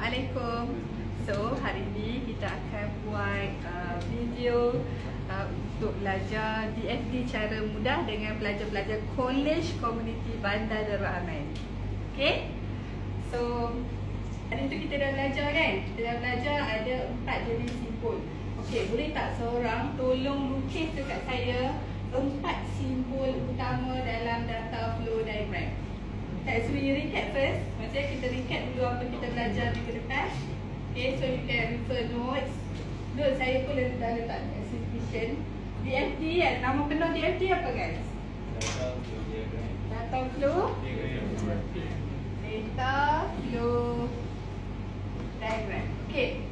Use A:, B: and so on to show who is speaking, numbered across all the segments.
A: Assalamualaikum. So hari ini kita akan buat video untuk belajar DFD cara mudah dengan pelajar-pelajar College Community Bandar Darul Aman. Okay. So hari itu kita dah belajar kan? Kita dah belajar ada 4 jenis simbol. Okay, boleh tak seorang tolong lukis dekat saya 4 simbol utama dalam data flow diagram? Okay, so you recap first. Maksudnya kita recap dulu apa kita belajar minggu lepas. Okay, so you can refer notes. Notes saya pun dah letak exhibition. DFD kan, nama penuh DFD apa guys? Data flow diagram. Okay.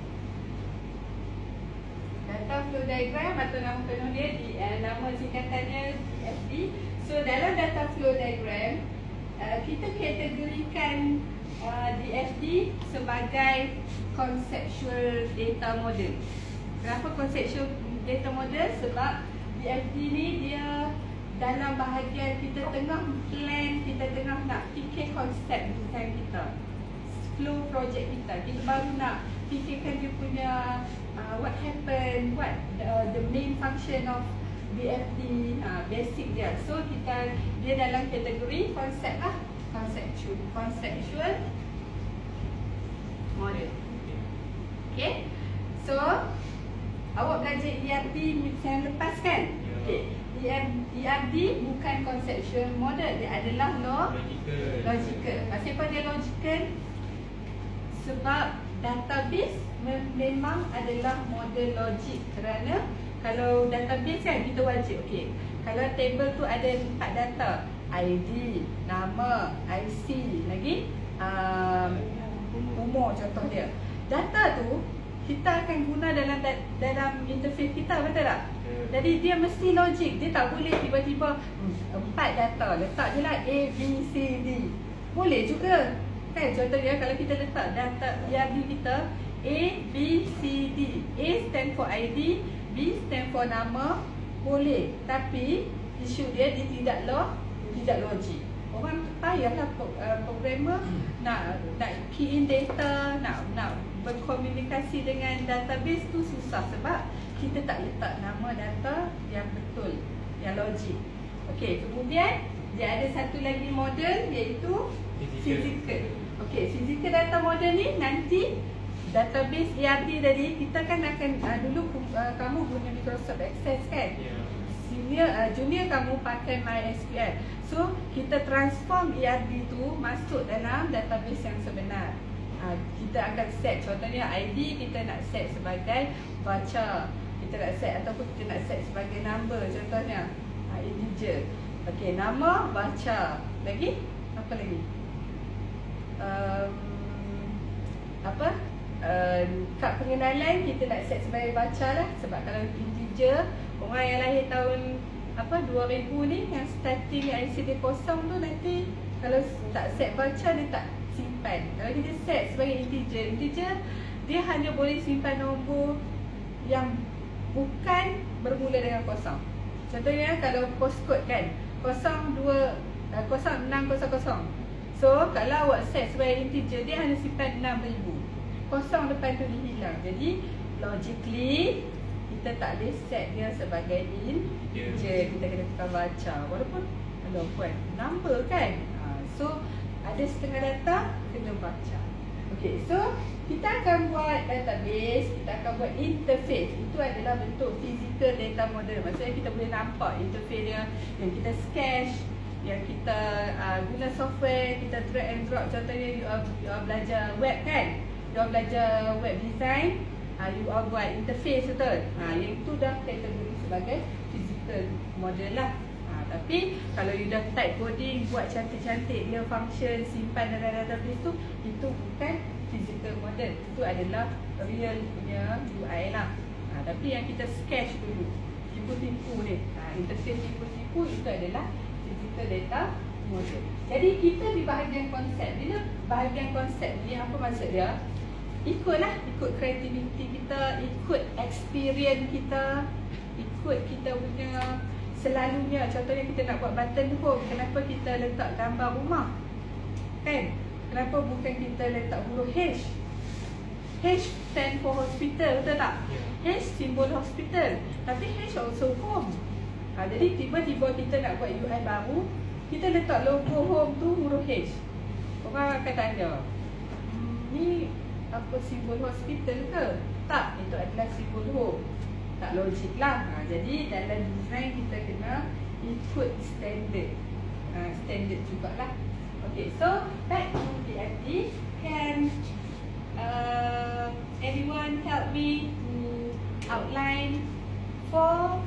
A: Data flow diagram atau nama penuh dia, nama singkatannya DFD. So dalam data flow diagram, kita kategorikan DFD sebagai conceptual data model. Kenapa conceptual data model? Sebab DFD ni dia dalam bahagian kita tengah plan, kita tengah nak fikir konsep design kita, flow project kita. Kita baru nak fikirkan dia punya what happen, what the main function of DFD, basic dia. So dia dalam kategori konsep conceptual model. Okay. So awak belajar ERD yang lepas kan? Okay. ERD bukan conceptual model, dia adalah logical. Kenapa dia logical? Sebab database memang adalah model logik. Kerana kalau database kan kita wajib, okay, kalau table tu ada 4 data, ID, nama, IC, lagi umur contoh dia. Data tu kita akan guna dalam interface kita, betul tak? Jadi dia mesti logik. Dia tak boleh tiba-tiba 4 data, letak je lah A, B, C, D. Boleh juga kan? Contohnya kalau kita letak data ERD kita A, B, C, D. A stand for ID, B stand for nama, boleh. Tapi isu dia tidak logik. Orang payahlah programmer nak key in data, nak berkomunikasi dengan database tu susah sebab kita tak letak nama data yang betul, yang logik. Okey, kemudian dia ada satu lagi model iaitu physical. Okey, physical data model ni nanti database ERD tadi kita kan akan dulu kamu guna Microsoft Access kan? Junior kamu pakai MySQL. So kita transform ERD tu masuk dalam database yang sebenar. Kita akan set, contohnya ID kita nak set sebagai baca, kita nak set ataupun kita nak set sebagai number, contohnya integer. Okey, nama, baca. Lagi? Apa lagi? Kad pengenalan kita nak set sebagai baca lah. Sebab kalau integer, orang yang lahir tahun 2000 ni yang starting ICD kosong tu nanti kalau tak set baca dia tak simpan. Kalau kita set sebagai integer dia hanya boleh simpan nombor yang bukan bermula dengan kosong. Contohnya kalau postcode kan 0600. So kalau awak set sebagai integer dia hanya simpan 6000. Kosong depan tu dihilang. Jadi logically kita tak boleh set dia sebagai integer. Kita kena tekan baca. Walaupun number kan. So ada setengah data kena baca. Okay, so kita akan buat database, kita akan buat interface. Itu adalah bentuk physical data model. Maksudnya kita boleh nampak interface dia, yang kita sketch, yang kita guna software, kita drag and drop. Contohnya you are belajar web kan? You are belajar web design, you are buat interface, betul? Yang itu dah kategori sebagai physical model lah. Tapi kalau you dah type coding, buat cantik-cantik dia function, simpan dalam database tu, itu bukan physical model. Itu adalah real punya UI lah. Tapi yang kita sketch dulu, tipu-tipu ni, interface tipu-tipu, itu adalah physical data model. Jadi kita di bahagian konsep. Bila bahagian konsep ni, apa maksud dia? Ikut kreativiti kita, ikut experience kita, ikut kita punya selalunya. Contohnya kita nak buat button home, kenapa kita letak gambar rumah? Kan? Kenapa bukan kita letak huruf H? H stand for hospital, betul tak? H simbol hospital, tapi H also home. Jadi tiba-tiba kita nak buat UI baru, kita letak logo home tu huruf H. Orang akan tanya, ni apa simbol hospital ke? Tak, itu adalah simbol home. Tak logik lah. Jadi dalam design kita kena ikut standard. Standard jugalah. Okay, so back to DFD. Can anyone help me to outline 4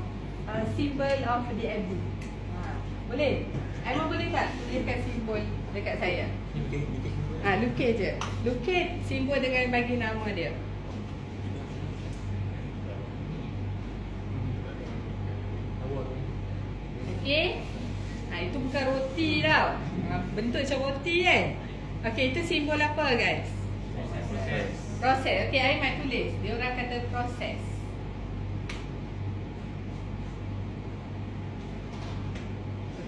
A: symbol of DFD? Boleh? Aiman boleh tak tuliskan simbol dekat saya? Lukis je. Lukis simbol dengan bagi nama dia. Okay. Itu bukan roti tau. Bentuk macam roti kan. Okay, itu simbol apa guys? Proses. Okay, Aiman tulis. Dia orang kata proses.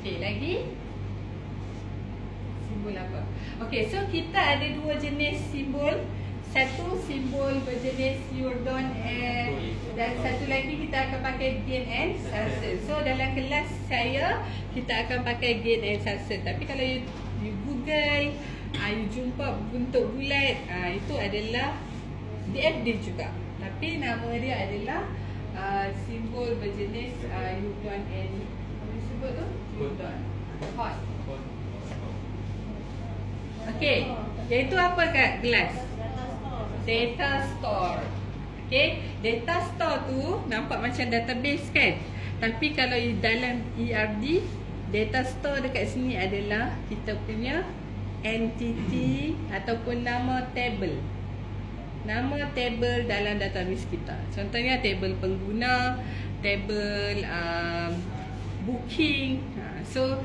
A: Okay, lagi simbol apa? Okay, so kita ada 2 jenis simbol. Satu simbol berjenis Yordon dan satu lagi kita akan pakai gain and salsa. So dalam kelas saya kita akan pakai gain and salsa. Tapi kalau you Google, you jumpa bentuk bulat, itu adalah DFD juga. Tapi nama dia adalah simbol berjenis Yordon and apa disebut tu? Yordon. Hot. Okay, iaitu apa kat kelas? Data store. Okay, data store tu nampak macam database kan? Tapi kalau dalam ERD, data store dekat sini adalah kita punya entity ataupun nama table. Nama table dalam database kita. Contohnya table pengguna, table booking. So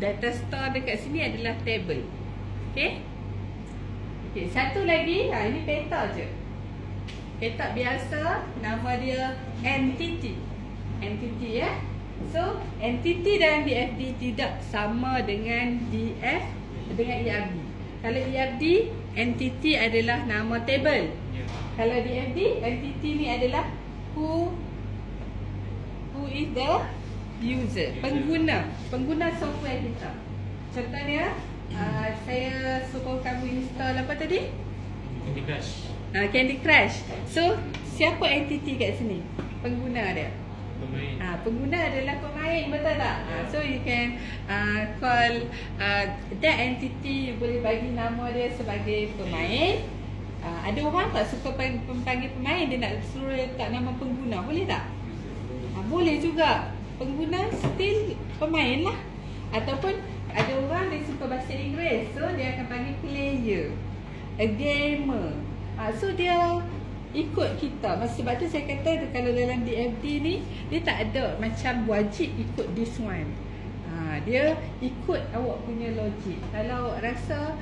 A: data store dekat sini adalah table. Okay. Okay, satu lagi, ini peta je. Peta biasa, nama dia entity. Entity ya. So, entity dalam DFD tidak sama dengan ERD. Kalau ERD, entity adalah nama table. Kalau DFD, entity ni adalah who is the user, pengguna software kita. Contohnya, saya suruh kamu install apa tadi?
B: Candy Crush.
A: Candy Crush. So, siapa entity kat sini? Pengguna dia.
B: Pemain.
A: Pengguna adalah pemain, betul tak? So, you can call that entity, you boleh bagi nama dia sebagai pemain. Ada orang tak suka panggil pemain, dia nak suruh letak nama pengguna, boleh tak? Boleh juga. Pengguna still pemain lah. Ataupun ada orang dia suka bahasa Inggeris, so dia akan panggil player, a gamer. So dia ikut kita. Sebab tu saya kata kalau dalam DFD ni, dia tak ada macam wajib ikut this one. Dia ikut awak punya logik. Kalau awak rasa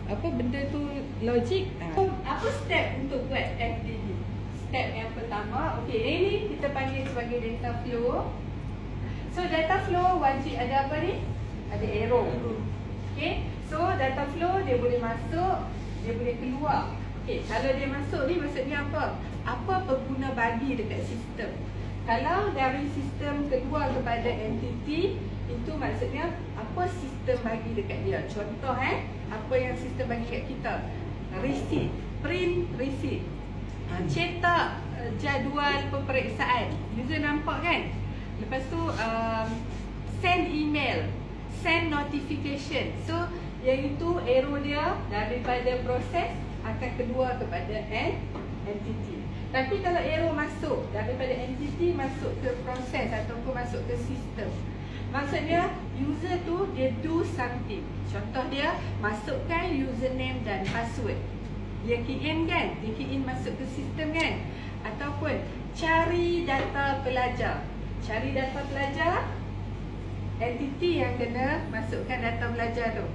A: apa benda tu logik, apa step untuk buat FDD? Step yang pertama, okay, ini kita panggil sebagai data flow. So data flow wajib ada apa ni? Ada arrow. Okay, so data flow dia boleh masuk, dia boleh keluar. Okay, kalau dia masuk ni maksudnya apa? Apa pengguna bagi dekat sistem. Kalau dari sistem keluar kepada entity, itu maksudnya apa sistem bagi dekat dia. Contoh apa yang sistem bagi kat kita? Receipt, print receipt. Cetak jadual peperiksaan. User nampak kan? Lepas tu send email, send notification. So yang itu arrow dia daripada proses akan keluar kepada entity. Tapi kalau arrow masuk daripada entity masuk ke proses ataupun masuk ke sistem, maksudnya user tu dia do something. Contoh dia masukkan username dan password. Dia key in kan? Dia key in masuk ke sistem kan? Ataupun cari data pelajar. Cari data pelajar, entity yang kena masukkan data pelajar tu.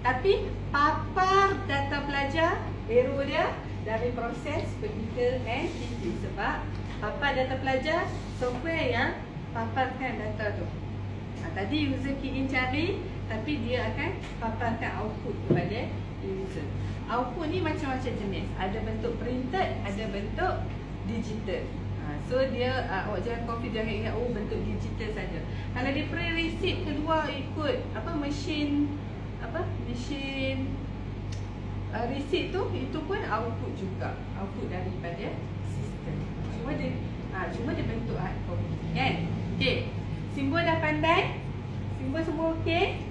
A: Tapi papar data pelajar, arrow dia dari proses pergi ke entity. Sebab papar data pelajar software yang paparkan data tu. Tadi user key in cari, tapi dia akan paparkan output kepada user. output ni macam-macam jenis. Ada bentuk printed, ada bentuk digital. So dia awak jangan confuse, jangan ingat bentuk digital saja. Kalau dia print receipt keluar ikut mesin receipt tu, itu pun output juga, output daripada sistem. Cuma dia bentuk hard copy kan. Okey, simbol dah pandai, simbol semua okey.